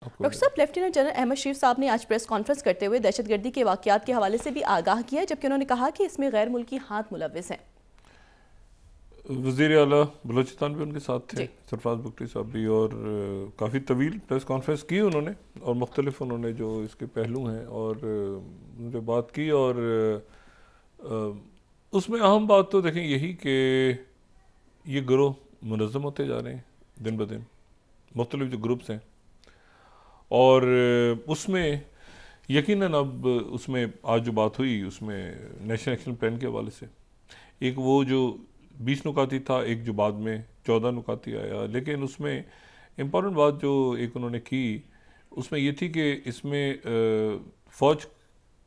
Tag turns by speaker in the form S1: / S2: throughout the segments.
S1: Doctor साहब, lieutenant general Ahmad शरीफ साहब ने आज प्रेस कॉन्फ्रेंस करते हुए दहशतगर्दी के वाक़यात के हवाले से भी आगाह किया, जबकि उन्होंने कहा कि इसमें गैर मुल्की हाथ मुलव्विस हैं।
S2: वज़ीर आला बलोचिस्तान भी उनके साथ थे, सरफराज बुगटी साहब भी, और काफ़ी तवील प्रेस कॉन्फ्रेंस की उन्होंने, और मुख्तलिफ उन्होंने जो इसके पहलू हैं और उनसे बात की। और उसमें अहम बात तो देखें यही कि ये गिरोह मुनज़्ज़म होते जा रहे हैं दिन ब दिन, मुख्तलिफ जो ग्रुप्स हैं, और उसमें यकीनन अब उसमें आज जो बात हुई उसमें नेशनल एक्शन प्लान के हवाले से एक वो जो 20 नुकाती था, एक जो बाद में 14 नुकाती आया, लेकिन उसमें इम्पॉर्टेंट बात जो एक उन्होंने की उसमें ये थी कि इसमें फ़ौज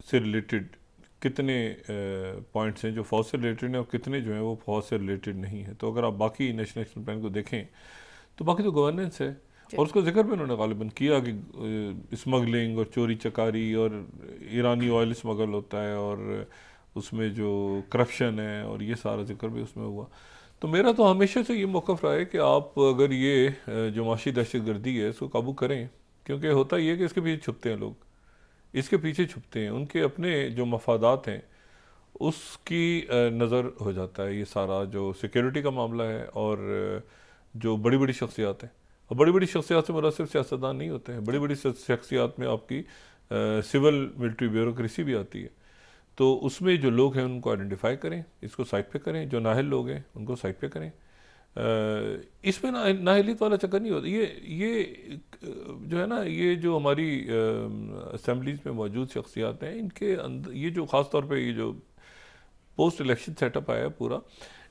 S2: से रिलेटेड कितने पॉइंट्स हैं जो फ़ौज से रिलेटेड हैं और कितने जो हैं वो फ़ौज से रिलेटेड नहीं है। तो अगर आप बाकी नेशनल एक्शन प्लान को देखें तो बाकी तो गवर्नेंस है, और उसका जिक्र भी उन्होंने गालिबन किया कि स्मगलिंग और चोरी चकारी और ईरानी ऑयल स्मगल होता है और उसमें जो करप्शन है, और ये सारा जिक्र भी उसमें हुआ। तो मेरा तो हमेशा से ये मौक़िफ़ रहा है कि आप अगर ये जो माशी दहशतगर्दी है इसको काबू करें, क्योंकि होता ये है कि इसके पीछे छुपते हैं लोग, इसके पीछे छुपते हैं, उनके अपने जो मफादात हैं उसकी नज़र हो जाता है ये सारा जो सिक्योरिटी का मामला है। और जो बड़ी बड़ी शख्सियात हैं, और बड़ी बड़ी शख्सियात से मुराद सिर्फ सियासतदान नहीं होते हैं, बड़ी बड़ी शख्सियात में आपकी सिविल मिलिट्री ब्यूरोक्रेसी भी आती है। तो उसमें जो लोग हैं उनको आइडेंटिफाई करें, इसको साइट पे करें, जो नाहल लोग हैं उनको साइट पे करें। इसमें नाहलियत वाला चक्कर नहीं होता। ये जो है ना, ये जो हमारी असम्बलीज में मौजूद शख्सियात हैं, इनके अंदर ये जो ख़ास तौर पे ये जो पोस्ट इलेक्शन सेटअप आया है पूरा,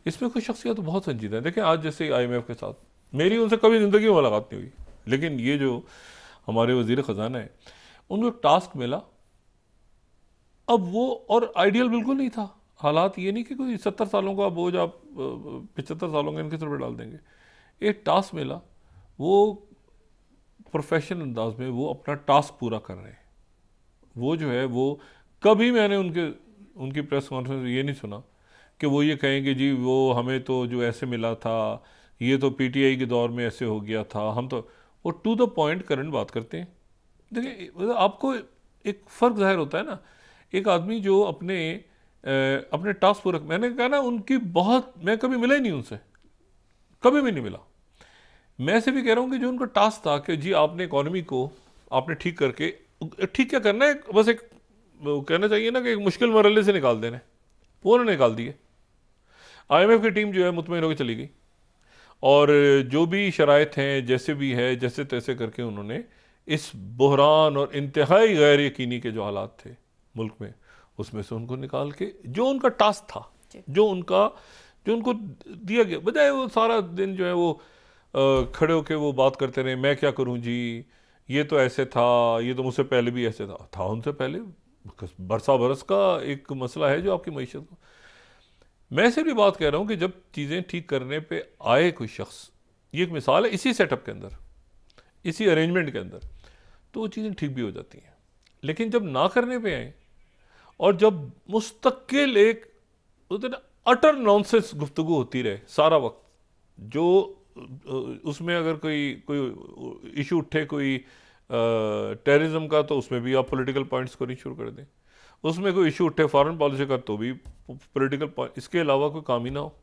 S2: इसमें कुछ शख्सियात तो बहुत संजीदा हैं। देखें आज जैसे IMF के साथ मेरी उनसे कभी ज़िंदगी में मुलाकात नहीं हुई, लेकिन ये जो हमारे वज़ीर ख़जाना है उनको एक टास्क मिला, अब वो और आइडियल बिल्कुल नहीं था। हालात ये नहीं कि कोई 70 सालों का बोझ आप 75 सालों का इनके सर पर डाल देंगे। एक टास्क मिला, वो प्रोफेशनल अंदाज में वो अपना टास्क पूरा कर रहे हैं। वो जो है वो कभी मैंने उनकी प्रेस कॉन्फ्रेंस में ये नहीं सुना कि वो ये कहेंगे जी वो हमें तो जो ऐसे मिला था, ये तो PTI के दौर में ऐसे हो गया था, हम तो वो टू द पॉइंट करंट बात करते हैं। देखिए आपको एक फ़र्क ज़ाहिर होता है ना, एक आदमी जो अपने टास्क पूरा, मैंने कहा ना उनकी बहुत, मैं कभी मिला ही नहीं उनसे, कभी भी नहीं मिला। मैं से भी कह रहा हूँ कि जो उनका टास्क था कि जी आपने इकॉनमी को आपने ठीक करके, ठीक क्या करना है, बस एक कहना चाहिए ना कि एक मुश्किल मरहले से निकाल देना है, वो उन्होंने निकाल दिए। IMF की टीम जो है मुतमईन होकर चली गई, और जो भी शराइत हैं जैसे भी है जैसे तैसे करके उन्होंने इस बहरान और इंतहाई गैर यकीनी के जो हालात थे मुल्क में, उसमें से उनको निकाल के जो उनका टास्क था, जो उनको दिया गया, बजाय वो सारा दिन जो है वो खड़े होके वो बात करते रहे, मैं क्या करूं जी, ये तो ऐसे था, ये तो मुझसे पहले भी ऐसे था उनसे पहले बरसा बरस का एक मसला है जो आपकी मईशत को। मैं सिर्फ भी बात कह रहा हूँ कि जब चीज़ें ठीक करने पे आए कोई शख्स, ये एक मिसाल है इसी सेटअप के अंदर, इसी अरेंजमेंट के अंदर, तो वो चीज़ें ठीक भी हो जाती हैं। लेकिन जब ना करने पे आए और जब मुस्तकिल एक अटर नॉनसेंस गुफ्तगू होती रहे सारा वक्त, जो उसमें अगर कोई इशू उठे कोई टेररिज्म का, तो उसमें भी आप पॉलिटिकल पॉइंट्स को नहीं शुरू कर दें, उसमें कोई इशू उठे फॉरेन पॉलिसी का तो भी पॉलिटिकल पॉइंट, इसके अलावा कोई काम ही ना हो।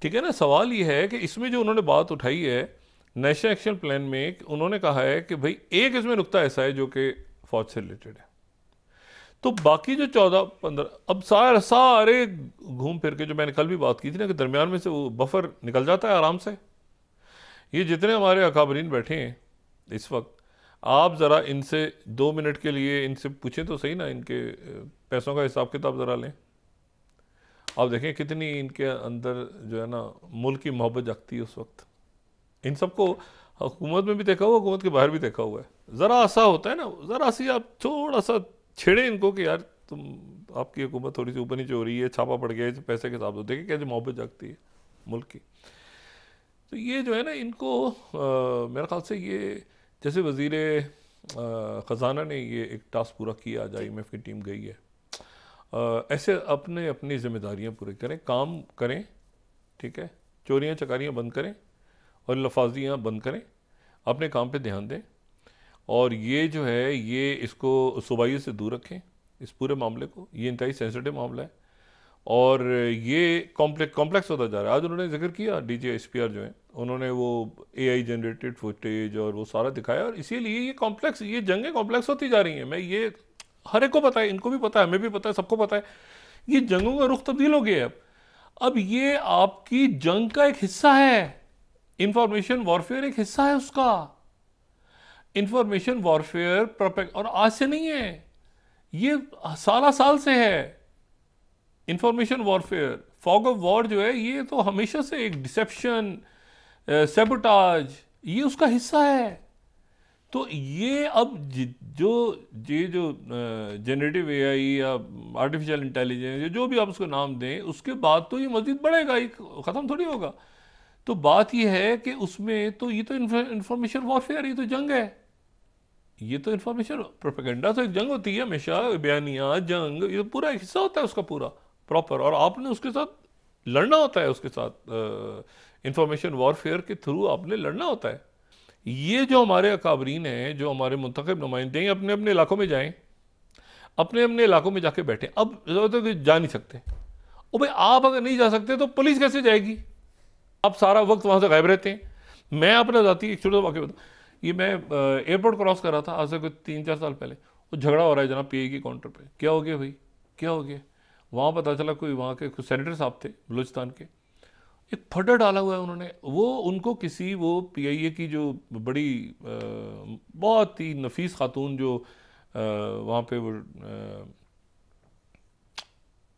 S2: ठीक है ना। सवाल ये है कि इसमें जो उन्होंने बात उठाई है नेशनल एक्शन प्लान में, उन्होंने कहा है कि भाई एक इसमें नुक्ता ऐसा है जो कि फौज से रिलेटेड है, तो बाकी जो 14-15 अब सारे घूम फिर के, जो मैंने कल भी बात की थी ना कि दरमियान में से वो बफर निकल जाता है आराम से। ये जितने हमारे अकाबरीन बैठे हैं इस वक्त, आप ज़रा इनसे 2 मिनट के लिए इनसे पूछें तो सही ना, इनके पैसों का हिसाब किताब ज़रा लें, आप देखें कितनी इनके अंदर जो है ना मुल्क की मोहब्बत जगती है उस वक्त। इन सबको हुकूमत में भी देखा हुआ, हुकूमत के बाहर भी देखा हुआ है। ज़रा सा होता है ना, ज़रा सी आप थोड़ा सा छेड़े इनको कि यार तुम, आपकी हुकूमत थोड़ी सी ऊपर नीचे हो रही है, छापा पड़ गया है, पैसे के हिसाब से देखें कैसे मोहब्बत जागती है मुल्क की। तो ये जो है ना इनको मेरे ख्याल से ये जैसे वज़ीर ख़जाना ने ये एक टास्क पूरा किया, आज IMF की टीम गई है, ऐसे अपनी जिम्मेदारियाँ पूरी करें, काम करें, ठीक है, चोरियाँ चकारियाँ बंद करें और लफाजियाँ बंद करें, अपने काम पे ध्यान दें। और ये जो है ये इसको सूबाइयों से दूर रखें इस पूरे मामले को, ये इंतहाई सेंसिटिव मामला है और ये कॉम्प्लेक्स होता जा रहा है। आज उन्होंने जिक्र किया DGSPR जो है, उन्होंने वो AI जनरेटेड फुटेज और वो सारा दिखाया और इसीलिए ये कॉम्प्लेक्स, ये जंगें कॉम्प्लेक्स होती जा रही हैं। मैं ये हर एक को पता है, इनको भी पता है, हमें भी पता है, सबको पता है, ये जंगों का रुख तब्दील हो गया है। अब ये आपकी जंग का एक हिस्सा है, इंफॉर्मेशन वॉरफेयर एक हिस्सा है उसका। इंफॉर्मेशन वॉरफेयर और आज से नहीं है, ये साल से है। Information warfare, fog of war जो है, ये तो हमेशा से एक डिसेप्शन, सैबोटाज, ये उसका हिस्सा है। तो ये अब जो जनरेटिव AI या आर्टिफिशियल इंटेलिजेंस, जो भी आप उसको नाम दें, उसके बाद तो ये मजीद बढ़ेगा, ये ख़त्म थोड़ी होगा। तो बात ये है कि उसमें तो ये तो इंफॉर्मेशन वॉरफेयर, ये तो जंग है, ये तो इंफॉर्मेशन प्रोपेगेंडा तो एक जंग होती है हमेशा, बयानिया जंग, ये पूरा एक हिस्सा होता है उसका पूरा प्रॉपर, और आपने उसके साथ लड़ना होता है, उसके साथ इंफॉर्मेशन वॉरफेयर के थ्रू आपने लड़ना होता है। ये जो हमारे अकाबरीन हैं, जो हमारे मुंतखब नुमाइंदे हैं, अपने अपने इलाकों में जाएं, अपने अपने इलाकों में जाके बैठे। अब जा नहीं सकते, ओ भाई आप अगर नहीं जा सकते तो पुलिस कैसे जाएगी? आप सारा वक्त वहाँ से गायब रहते हैं। मैं अपना जाती एक छोटा सा वाक़या बताऊँ, ये मैं एयरपोर्ट क्रॉस कर रहा था आज से कोई 3-4 साल पहले, वो झगड़ा हो रहा है जनाब PI के काउंटर पे। क्या हो गया भाई, क्या हो गया? वहाँ पता चला कोई वहाँ के कुछ सेनेटर साहब थे बलूचिस्तान के, एक फटर डाला हुआ है उन्होंने, वो उनको किसी वो PIA की जो बड़ी बहुत ही नफीस खातून जो वहाँ पे वो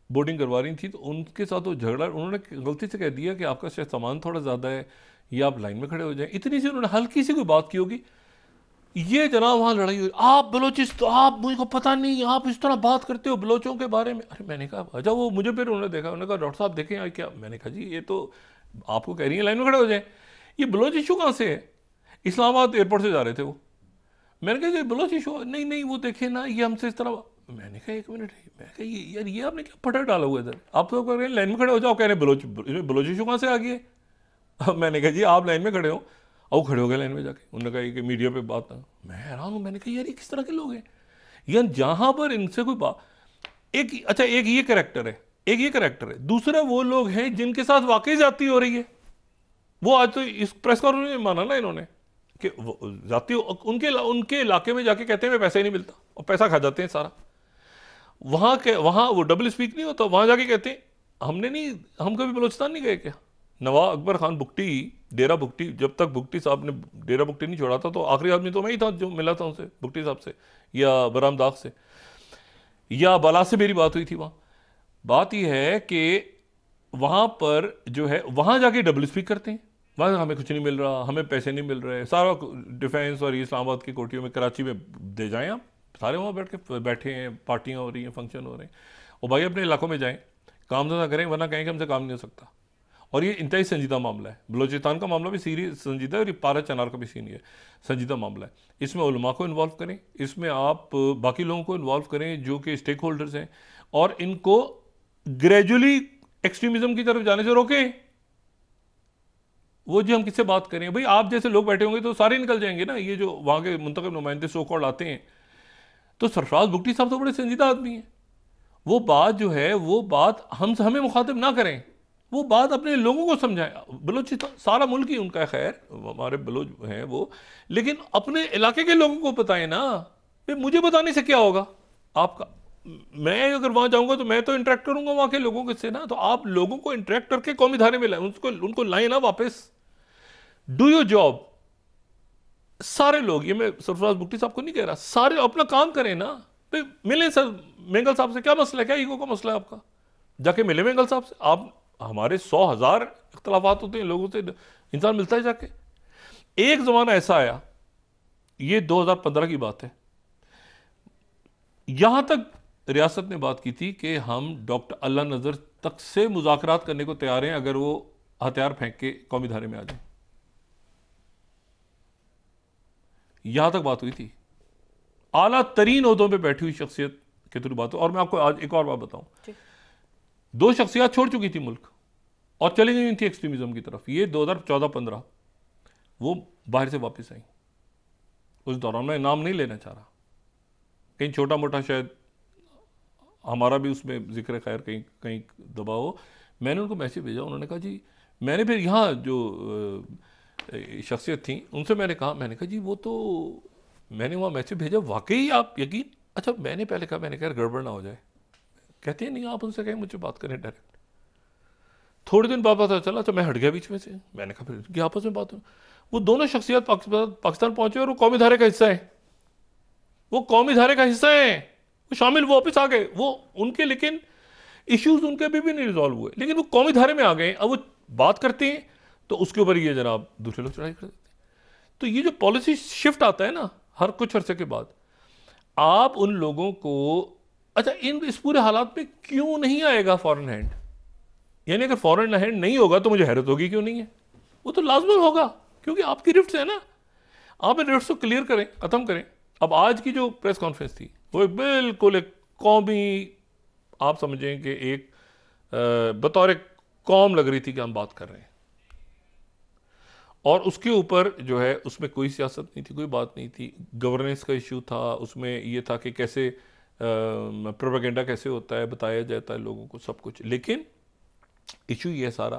S2: बोर्डिंग करवा रही थी, तो उनके साथ वो झगड़ा, उन्होंने गलती से कह दिया कि आपका शायद सामान थोड़ा ज़्यादा है, या आप लाइन में खड़े हो जाएं। इतनी सी उन्होंने हल्की सी कोई बात की होगी, ये जनाब वहाँ लड़ाई हुई, आप बलोचिस्तान, आप मुझे पता नहीं, आप इस तरह बात करते हो बलोचों के बारे में। अरे मैंने कहा अच्छा, वो मुझे फिर उन्होंने देखा, उन्होंने कहा डॉक्टर साहब देखें क्या? मैंने कहा जी ये तो आपको कह रही है लाइन में खड़े हो जाए, ये बलोच इशू कहाँ से है? इस्लामाबाद एयरपोर्ट से जा रहे थे वो। मैंने कहा ये बलोच इशू नहीं नहीं, वो देखे ना ये हमसे इस तरह। मैंने कहा एक मिनट, मैं कहा ये यार ये आपने क्या फटर डाला हुआ इधर, आप तो कह रहे हैं लाइन में खड़े हो जाओ, कह रहे हैं बलोच इशू कहाँ से आ गई है? मैंने कहा जी आप लाइन में खड़े हो, और खड़े हो गए लाइन में जाके। उन्होंने कहा कि मीडिया पे बात ना, मैं हैरान हूँ। मैंने कहा यार ये किस तरह के लोग हैं यार, जहाँ पर इनसे कोई बात, एक अच्छा एक ये कैरेक्टर है, एक ये कैरेक्टर है, दूसरा वो लोग हैं जिनके साथ वाकई जाती हो रही है। वो आज तो इस प्रेस कॉन्फ्रेंस में माना ना इन्होंने कि जाती उनके इलाके में जाके कहते हैं मैं पैसा ही नहीं मिलता, और पैसा खा जाते हैं सारा। वहाँ वो डबल स्पीक नहीं होता, वहाँ जाके कहते हैं हमने नहीं, हम कभी बलूचिस्तान नहीं गए क्या? नवाब अकबर खान बुगटी, डेरा बुगटी, जब तक बुगटी साहब ने डेरा बुगटी नहीं छोड़ा था, तो आखिरी आदमी तो मैं ही था जो मिला था उनसे, बुगटी साहब से या बराम दाग से या बाला से मेरी बात हुई थी वहाँ। बात यह है कि वहाँ पर जो है, वहाँ जाके डबल स्पीक करते हैं, वहाँ हमें कुछ नहीं मिल रहा, हमें पैसे नहीं मिल रहे, सारा डिफेंस और इस्लामाबाद की कोठियों में, कराची में दे जाएं आप, सारे वहाँ बैठे हैं, पार्टियाँ हो रही हैं, फंक्शन हो रहे हैं। और भाई अपने इलाकों में जाएँ, काम धंधा करें, वरना कहें कि हमसे काम नहीं हो सकता। और ये इंतहाई संजीदा मामला है, बलूचिस्तान का मामला भी सीरियस संजीदा है, और ये पारा चनार का भी सीनियर संजीदा मामला है। इसमें उलमा को इन्वॉल्व करें, इसमें आप बाकी लोगों को इन्वॉल्व करें जो कि स्टेक होल्डर्स हैं, और इनको ग्रेजुअली एक्सट्रीमिज्म की तरफ जाने से रोकें। वो जो हम किससे बात करें भाई, आप जैसे लोग बैठे होंगे तो सारे निकल जाएंगे ना, ये जो वहाँ के मुंतखब नुमाइंदे सो कॉल्ड आते हैं। तो सरफराज बुगटी साहब तो बड़े संजीदा आदमी हैं, वो बात जो है वो बात हमें मुखातिब ना करें, वो बात अपने लोगों को समझाएं। बलूचिस्तान सारा मुल्क ही उनका, खैर हमारे बलोच हैं वो, लेकिन अपने इलाके के लोगों को बताएं ना। भाई मुझे बताने से क्या होगा आपका, मैं अगर वहाँ जाऊँगा तो मैं तो इंटरेक्ट करूँगा वहाँ के लोगों के से ना, तो आप लोगों को इंटरेक्ट करके कौमी धारे में लाएं, उनको लाएं ना वापस। Do your job. सारे लोग, ये मैं सरफराज बुगटी साहब को नहीं कह रहा, सारे अपना काम करें ना। भाई मिले सर मेंगल साहब से, क्या मसला है, क्या ईगो का मसला है आपका? जाके मिले मेंगल साहब से। आप हमारे 100,000 इख्तलाफात होते हैं लोगों से, इंसान मिलता है जाके। एक जमाना ऐसा आया, ये 2015 की बात है, यहां तक रियासत ने बात की थी कि हम डॉक्टर अल्लाह नजर तक से मुज़ाकरात करने को तैयार हैं अगर वो हथियार फेंक के कौमी धारे में आ जाए। यहां तक बात हुई थी, आला तरीन ओहदों पे बैठी हुई शख्सियत के थ्रू बात हो। और मैं आपको आज एक और बात बताऊं, 2 शख्सियत छोड़ चुकी थी मुल्क और चली गई थी एक्सट्रीमिज्म की तरफ। ये 2014-15 वो बाहर से वापस आई, उस दौरान, मैं नाम नहीं लेना चाह रहा, कहीं छोटा मोटा शायद हमारा भी उसमें जिक्र खैर कहीं कहीं दबा हो, मैंने उनको मैसेज भेजा, उन्होंने कहा जी, मैंने फिर यहाँ जो शख्सियत थी उनसे मैंने कहा जी वो तो मैंने वहाँ मैसेज भेजा, वाकई आप यकीन, अच्छा मैंने पहले कहा, मैंने कहा गड़बड़ ना हो जाए, कहते हैं नहीं आप उनसे कहें मुझे बात करें डायरेक्ट। थोड़े दिन बाद पता चला, तो मैं हट गया बीच में से, मैंने कहा फिर आपस में बात हो। वो दोनों शख्सियत पाकिस्तान पहुंचे और वो कौमी धारे का हिस्सा है, वो कौमी धारे का हिस्सा है, वो शामिल, वो वापस आ गए, वो उनके लेकिन इश्यूज उनके अभी भी नहीं रिजॉल्व हुए, लेकिन वो कौमी धारे में आ गए। अब वो बात करते हैं तो उसके ऊपर ये जनाब दूसरे लोग चढ़ाई कर देते हैं। तो ये जो पॉलिसी शिफ्ट आता है ना हर कुछ अरसे के बाद, आप उन लोगों को, अच्छा इस पूरे हालात में क्यों नहीं आएगा फॉरेन हैंड, यानी अगर फॉरेन हैंड नहीं होगा तो मुझे हैरत होगी क्यों नहीं है, वो तो लाजमन होगा, क्योंकि आपकी रिफ्ट्स है ना, आप इन रिफ्ट्स को क्लियर करें, खत्म करें। अब आज की जो प्रेस कॉन्फ्रेंस थी वो बिल्कुल एक कौमी, आप समझें कि एक बतौर एक कौम लग रही थी कि हम बात कर रहे हैं, और उसके ऊपर जो है उसमें कोई सियासत नहीं थी, कोई बात नहीं थी, गवर्नेंस का इशू था, उसमें ये था कि कैसे प्रोपेगेंडा कैसे होता है, बताया जाता है लोगों को सब कुछ, लेकिन इशू ये सारा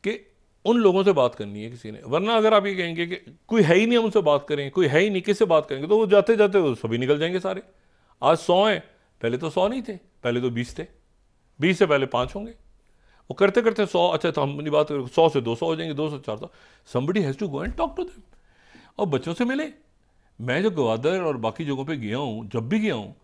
S2: कि उन लोगों से बात करनी है किसी ने, वरना अगर आप ये कहेंगे कि कोई है ही नहीं हम उनसे बात करें, कोई है ही नहीं किससे बात करेंगे, तो वो जाते जाते वो सभी निकल जाएंगे सारे। आज 100 हैं, पहले तो 100 नहीं थे, पहले तो 20 थे, 20 से पहले 5 होंगे, वो करते करते 100, अच्छा तो हम अपनी बात करें 100 से 200 हो जाएंगे, 200 से 400, somebody has to go and talk to them. और बच्चों से मिले, मैं जो गवादर और बाकी जगहों पे गया हूँ, जब भी गया हूँ,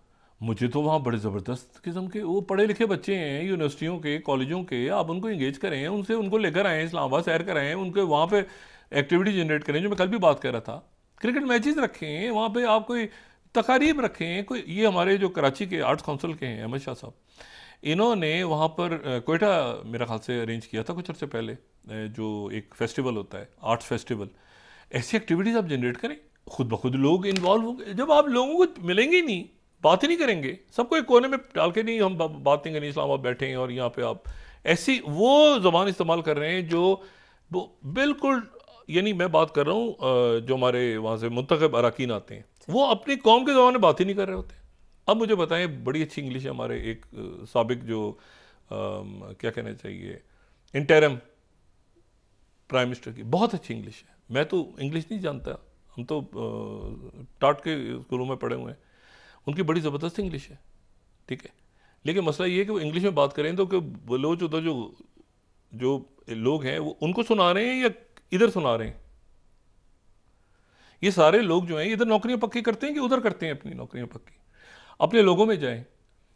S2: मुझे तो वहाँ बड़े ज़बरदस्त किस्म के वो पढ़े लिखे बच्चे हैं, यूनिवर्सिटियों के, कॉलेजों के, आप उनको इंगेज करें, उनसे उनको लेकर आएँ, इस्लामाबाद सैर कराएँ, उनके वहाँ पे एक्टिविटी जनरेट करें, जो मैं कल भी बात कर रहा था, क्रिकेट मैचेस रखें वहाँ पे, आप कोई तकारीब रखें, कोई ये हमारे जो कराची के आर्ट्स काउंसिल के हैं अहमद शाह साहब, इन्होंने वहाँ पर कोयटा मेरा ख्याल से अरेंज किया था कुछ अर्से पहले, जो एक फेस्टिवल होता है आर्ट्स फेस्टिवल, ऐसी एक्टिविटीज़ आप जनरेट करें, खुद ब खुद लोग इन्वॉल्व होंगे। जब आप लोगों को मिलेंगे ही नहीं, बात ही नहीं करेंगे, सबको एक कोने में डाल के नहीं हम बात नहीं करें, इस्लामाबाद बैठे हैं और यहाँ पे आप ऐसी वो ज़बान इस्तेमाल कर रहे हैं जो वो बिल्कुल, यानी मैं बात कर रहा हूँ जो हमारे वहाँ से मुंतखब अरकान आते हैं, वो अपनी कौम के ज़बान में बात ही नहीं कर रहे होते। अब मुझे बताएं, बड़ी अच्छी इंग्लिश है हमारे एक साबिक जो क्या कहना चाहिए इंटरम प्राइम मिनिस्टर की, बहुत अच्छी इंग्लिश है, मैं तो इंग्लिश नहीं जानता, हम तो टाट के स्कूलों में पढ़े हुए हैं, उनकी बड़ी ज़बरदस्त इंग्लिश है, ठीक है, लेकिन मसला ये है कि वो इंग्लिश में बात करें तो कि बलोच उधर जो लोग हैं वो उनको सुना रहे हैं या इधर सुना रहे हैं। ये सारे लोग जो हैं इधर नौकरियां पक्की करते हैं कि उधर करते हैं अपनी नौकरियां पक्की, अपने लोगों में जाएं,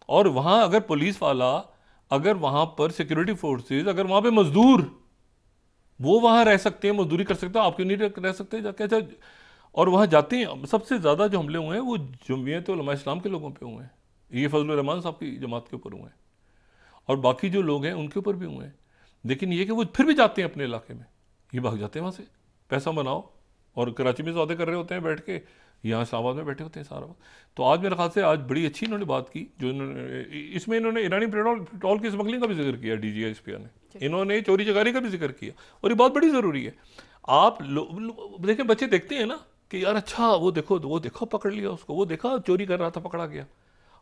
S2: और वहाँ अगर पुलिस वाला, अगर वहाँ पर सिक्योरिटी फोर्सेस, अगर वहाँ पे मजदूर वो वहाँ रह सकते हैं, मजदूरी कर सकते हैं, आप क्यों नहीं रह सकते जाके? और वहाँ जाते हैं, सबसे ज़्यादा जो हमले हुए हैं वो जमीयत उलमा इस्लाम के लोगों पे हुए हैं, ये फजल रहमान साहब की जमात के ऊपर हुए हैं, और बाकी जो लोग हैं उनके ऊपर भी हुए हैं, लेकिन ये कि वो फिर भी जाते हैं अपने इलाके में, ये भाग जाते हैं वहाँ से, पैसा बनाओ, और कराची में सौदे कर रहे होते हैं बैठ के, यहाँ इस्लामाबाद में बैठे होते हैं सारा वक्त। तो आज मेरे ख्याल से आज बड़ी अच्छी इन्होंने बात की, जो इसमें इन्होंने ईरानी पेट्रोल की स्मगलिंग का भी जिक्र किया, DGI ने, इन्होंने चोरी चकारी का भी जिक्र किया, और ये बहुत बड़ी ज़रूरी है। आप देखें, बच्चे देखते हैं ना कि यार अच्छा वो देखो पकड़ लिया उसको, वो देखा चोरी कर रहा था पकड़ा गया,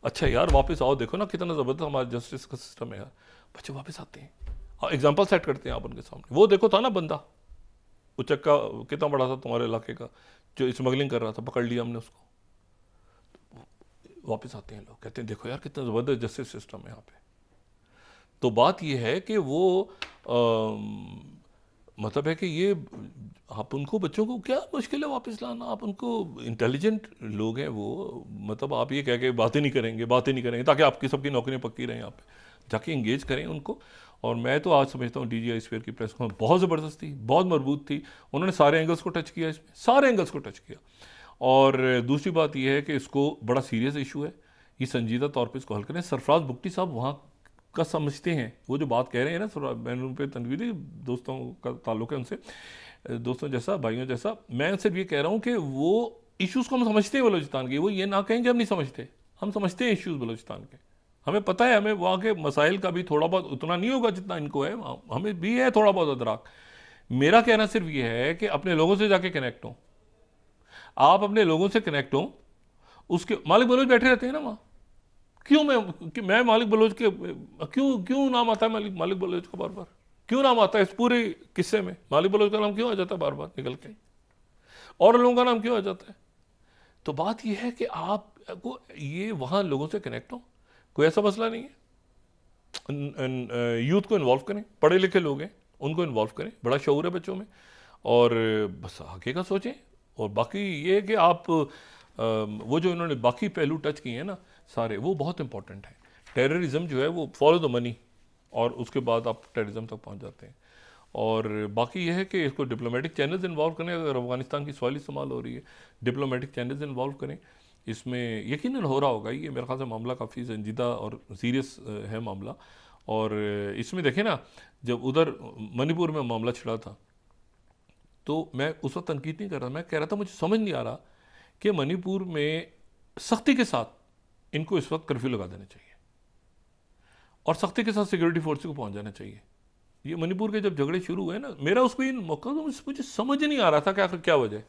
S2: अच्छा यार वापस आओ, देखो ना कितना ज़बरदस्त हमारा जस्टिस का सिस्टम है यार, बच्चे वापस आते हैं, एग्जाम्पल सेट करते हैं आप उनके सामने, वो देखो था ना बंदा उचक्का कितना बड़ा था तुम्हारे इलाके का जो स्मगलिंग कर रहा था, पकड़ लिया हमने उसको, वापस आते हैं लोग, कहते हैं देखो यार कितना ज़बरदस्त जस्टिस सिस्टम है यहाँ पे। तो बात ये है कि वो मतलब है कि ये आप उनको, बच्चों को क्या मुश्किल है वापस लाना, आप उनको, इंटेलिजेंट लोग हैं वो, मतलब आप ये कह के बातें नहीं करेंगे ताकि आपकी सबकी नौकरियां पक्की रहें, आप जाके इंगेज करें उनको। और मैं तो आज समझता हूँ DGI स्फीयर की प्रेस कॉन्फ्रेंस बहुत ज़बरदस्त थी, बहुत मजबूत थी, उन्होंने सारे एंगल्स को टच किया, इसमें सारे एंगल्स को टच किया। और दूसरी बात यह है कि इसको बड़ा सीरियस इशू है, ये संजीदा तौर पर इसको हल करें। सरफराज बुगटी साहब वहाँ का समझते हैं, वो जो बात कह रहे हैं ना, मैंने उन पर तनवीर दोस्तों का ताल्लुक है उनसे, दोस्तों जैसा, भाइयों जैसा, मैं सिर्फ ये कह रहा हूँ कि वो इश्यूज़ को हम समझते हैं बलोचिस्तान के, वो ये ना कहें कि हम नहीं समझते, हम समझते हैं इश्यूज़ बलोचिस्तान के, हमें पता है, हमें वहाँ के मसाइल का भी थोड़ा बहुत, उतना नहीं होगा जितना इनको है, हमें भी है थोड़ा बहुत अदराक। मेरा कहना सिर्फ ये है कि अपने लोगों से जाके कनेक्ट हो, आप अपने लोगों से कनेक्ट हो। उसके मालिक बलोच बैठे रहते हैं ना वहाँ, क्यों मैं मालिक बलोच के क्यों क्यों नाम आता है मालिक बलोच का बार बार, क्यों नाम आता है इस पूरे किस्से में? मालिक बलोच का नाम क्यों आ जाता है बार बार निकल के, और लोगों का नाम क्यों आ जाता है? तो बात यह है कि आपको ये वहाँ लोगों से कनेक्ट हो, कोई ऐसा मसला नहीं है। यूथ को इन्वॉल्व करें, पढ़े लिखे लोग हैं उनको इन्वॉल्व करें, बड़ा शऊर है बच्चों में, और बस आगे का सोचें। और बाकी ये है कि आप वो जो इन्होंने बाकी पहलू टच किए हैं ना सारे, वो बहुत इंपॉर्टेंट है। टेररिज्म जो है वो फॉलो द मनी, और उसके बाद आप टेररिज्म तक पहुंच जाते हैं। और बाकी यह है कि इसको डिप्लोमेटिक चैनल्स इन्वॉल्व करें। अगर अफगानिस्तान की सवाल इस्तेमाल हो रही है, डिप्लोमेटिक चैनल्स इन्वॉल्व करें। इसमें यकीनन हो रहा होगा, ये मेरे ख्याल से मामला काफ़ी संजीदा और सीरियस है मामला। और इसमें देखें ना, जब उधर मणिपुर में मामला छिड़ा था तो मैं उस वक्त तनकीद नहीं कर रहा, मैं कह रहा था मुझे समझ नहीं आ रहा कि मणिपुर में सख्ती के साथ इनको इस वक्त कर्फ्यू लगा देना चाहिए और सख्ती के साथ सिक्योरिटी फोर्स को पहुंच जाना चाहिए। ये मणिपुर के जब झगड़े शुरू हुए ना, मेरा उस पर मौका तो मुझे समझ नहीं आ रहा था क्या वजह है।